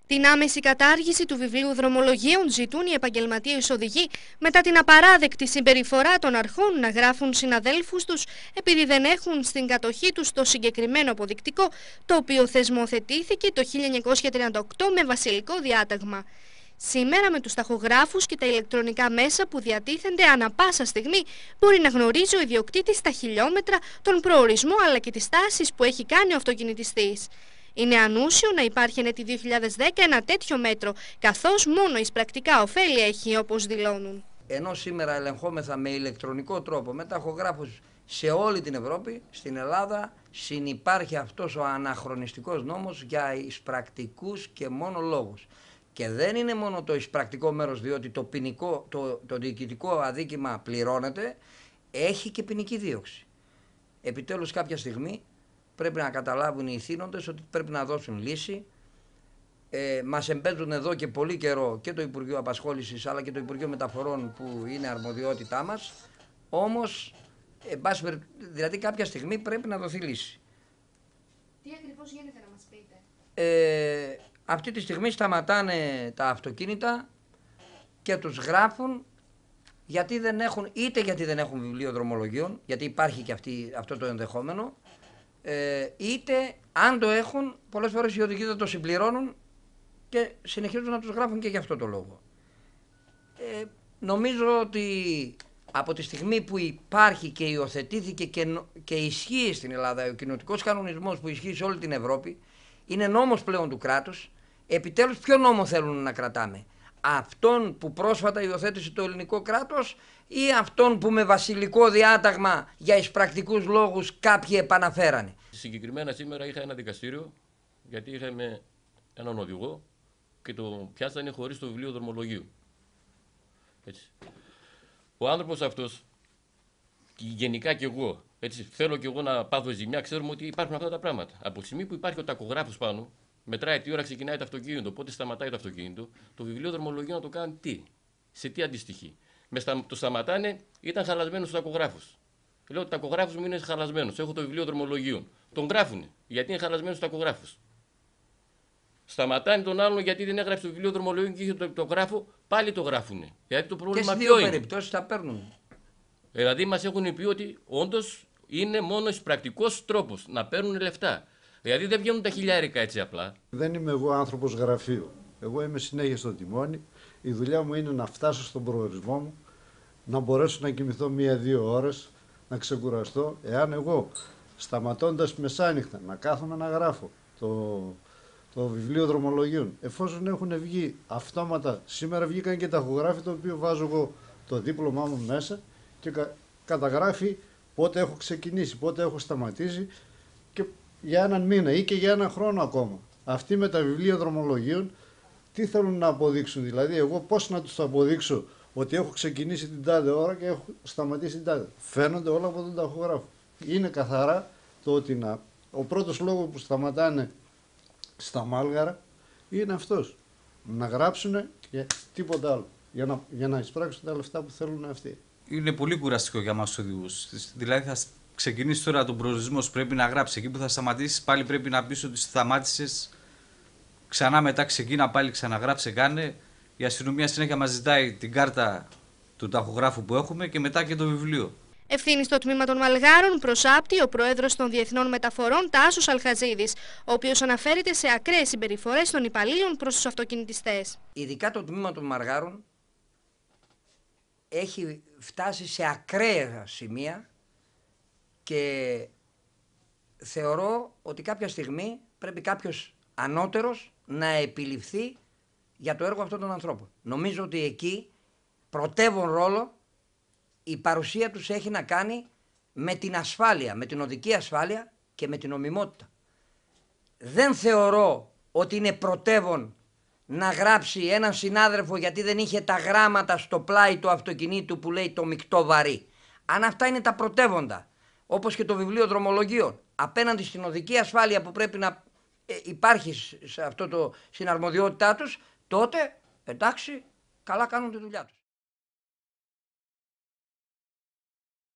Την άμεση κατάργηση του βιβλίου δρομολογίων ζητούν οι επαγγελματίες οδηγοί μετά την απαράδεκτη συμπεριφορά των αρχών να γράφουν συναδέλφους τους επειδή δεν έχουν στην κατοχή τους το συγκεκριμένο αποδεικτικό, το οποίο θεσμοθετήθηκε το 1938 με βασιλικό διάταγμα. Σήμερα με τους ταχογράφους και τα ηλεκτρονικά μέσα που διατίθενται ανά πάσα στιγμή μπορεί να γνωρίζει ο ιδιοκτήτης τα χιλιόμετρα, τον προορισμό αλλά και τις τάσεις που έχει κάνει ο αυτοκινητιστής. Είναι ανούσιο να υπάρχει έτη 2010 ένα τέτοιο μέτρο, καθώς μόνο εισπρακτικά ωφέλη έχει, όπως δηλώνουν. Ενώ σήμερα ελεγχόμεθα με ηλεκτρονικό τρόπο με ταχογράφους σε όλη την Ευρώπη, στην Ελλάδα συνυπάρχει αυτός ο αναχρονιστικός νόμος για εισπρακτικούς και μόνο λόγους. Και δεν είναι μόνο το εισπρακτικό μέρος, διότι το διοικητικό αδίκημα πληρώνεται, έχει και ποινική δίωξη. Επιτέλους κάποια στιγμή πρέπει να καταλάβουν οι ηθήνοντες ότι πρέπει να δώσουν λύση. Μας εμπέζουν εδώ και πολύ καιρό και το Υπουργείο Απασχόλησης αλλά και το Υπουργείο Μεταφορών που είναι αρμοδιότητά μας. Όμως, δηλαδή κάποια στιγμή πρέπει να δοθεί λύση. Τι ακριβώς γίνεται να μας πείτε? Αυτή τη στιγμή σταματάνε τα αυτοκίνητα και τους γράφουν γιατί δεν έχουν, είτε γιατί δεν έχουν βιβλίο δρομολογίων, γιατί υπάρχει και αυτό το ενδεχόμενο, είτε αν το έχουν, πολλές φορές οι οδηγοί δεν το συμπληρώνουν και συνεχίζουν να τους γράφουν και γι' αυτό το λόγο. Νομίζω ότι από τη στιγμή που υπάρχει και υιοθετήθηκε και ισχύει στην Ελλάδα ο κοινοτικός κανονισμός που ισχύει σε όλη την Ευρώπη, είναι νόμος πλέον του κράτους, επιτέλους ποιο νόμο θέλουν να κρατάμε? Αυτόν που πρόσφατα υιοθέτησε το ελληνικό κράτος ή αυτόν που με βασιλικό διάταγμα για εισπρακτικούς λόγους κάποιοι επαναφέρανε? Συγκεκριμένα σήμερα είχα ένα δικαστήριο γιατί είχαμε έναν οδηγό και το πιάσανε χωρίς το βιβλίο δρομολογίου. Έτσι. Ο άνθρωπος αυτός, και γενικά και εγώ, έτσι, θέλω και εγώ να πάθω ζημιά, ξέρουμε ότι υπάρχουν αυτά τα πράγματα. Από τη στιγμή που υπάρχει ο τακογράφος πάνω, μετράει τι ώρα ξεκινάει το αυτοκίνητο, πότε σταματάει το αυτοκίνητο, το βιβλίο δρομολογίου να το κάνει τι, σε τι αντιστοιχεί. Το σταματάνε, ήταν χαλασμένος ο τακογράφος. Λέω ότι ο τακογράφος μου είναι χαλασμένος, έχω το βιβλίο δρομολογίου. Τον γράφουνε, γιατί είναι χαλασμένος ο τακογράφος. Σταματάνε τον άλλον γιατί δεν έγραψε το βιβλίο δρομολογίου και είχε το γράφο, πάλι το γράφουνε. Γιατί το πρόβλημα και στις δύο περιπτώσεις τα παίρνουν. Δηλαδή μας έχουν πει ότι όντως είναι μόνο εισπρακτικός τρόπος να παίρνουν λεφτά. Δηλαδή δεν βγαίνουν τα χιλιάρικα έτσι απλά. Δεν είμαι εγώ άνθρωπος γραφείου. Εγώ είμαι συνέχεια στο τιμόνι. Η δουλειά μου είναι να φτάσω στον προορισμό μου, να μπορέσω να κοιμηθώ 1-2 ώρες, να ξεκουραστώ. Εάν εγώ σταματώντας μεσάνυχτα να κάθομαι να γράφω το βιβλίο δρομολογίων, εφόσον έχουν βγει αυτόματα, σήμερα βγήκαν και ταχογράφοι, το οποίο βάζω εγώ το δίπλωμά μου μέσα και καταγράφει πότε έχω ξεκινήσει, πότε έχω σταματήσει και για έναν μήνα ή και για έναν χρόνο ακόμα. Αυτοί με τα βιβλία δρομολογίων τι θέλουν να αποδείξουν? Δηλαδή εγώ πώς να τους αποδείξω ότι έχω ξεκινήσει την τάδε ώρα και έχω σταματήσει την τάδε? Φαίνονται όλα από τον ταχογράφο. Είναι καθαρά το ότι ο πρώτος λόγος που σταματάνε στα Μάλγαρα είναι αυτός. Να γράψουν και τίποτα άλλο. Για να εισπράξουν τα λεφτά που θέλουν αυτοί. Είναι πολύ κουραστικό για μας τους οδηγούς. Δηλαδή θα ξεκινήσει τώρα τον προορισμό σου, πρέπει να γράψει. Εκεί που θα σταματήσεις πάλι πρέπει να πεις ότι σταμάτησες. Ξανά μετά ξεκίνα πάλι, ξαναγράψε, κάνε. Η αστυνομία συνέχεια μας ζητάει την κάρτα του ταχογράφου που έχουμε και μετά και το βιβλίο. Ευθύνη στο τμήμα των Μαλγάρων προσάπτει ο πρόεδρος των Διεθνών Μεταφορών Τάσος Αλχαζίδης, ο οποίος αναφέρεται σε ακραίες συμπεριφορές των υπαλλήλων προς τους αυτοκινητιστές. Ειδικά το τμήμα των Μαλγάρων έχει φτάσει σε ακραία σημεία και θεωρώ ότι κάποια στιγμή πρέπει κάποιος ανώτερος να επιληφθεί για το έργο αυτών των ανθρώπων. Νομίζω ότι εκεί πρωτεύον ρόλο η παρουσία τους έχει να κάνει με την ασφάλεια, με την οδική ασφάλεια και με την νομιμότητα. Δεν θεωρώ ότι είναι πρωτεύον να γράψει έναν συνάδελφο γιατί δεν είχε τα γράμματα στο πλάι του αυτοκινήτου που λέει το μεικτό βαρύ. Αν αυτά είναι τα πρωτεύοντα, όπως και το βιβλίο δρομολογίων, απέναντι στην οδική ασφάλεια που πρέπει να υπάρχει σε αυτό το συναρμοδιότητά τους, τότε εντάξει, καλά κάνουν τη δουλειά τους.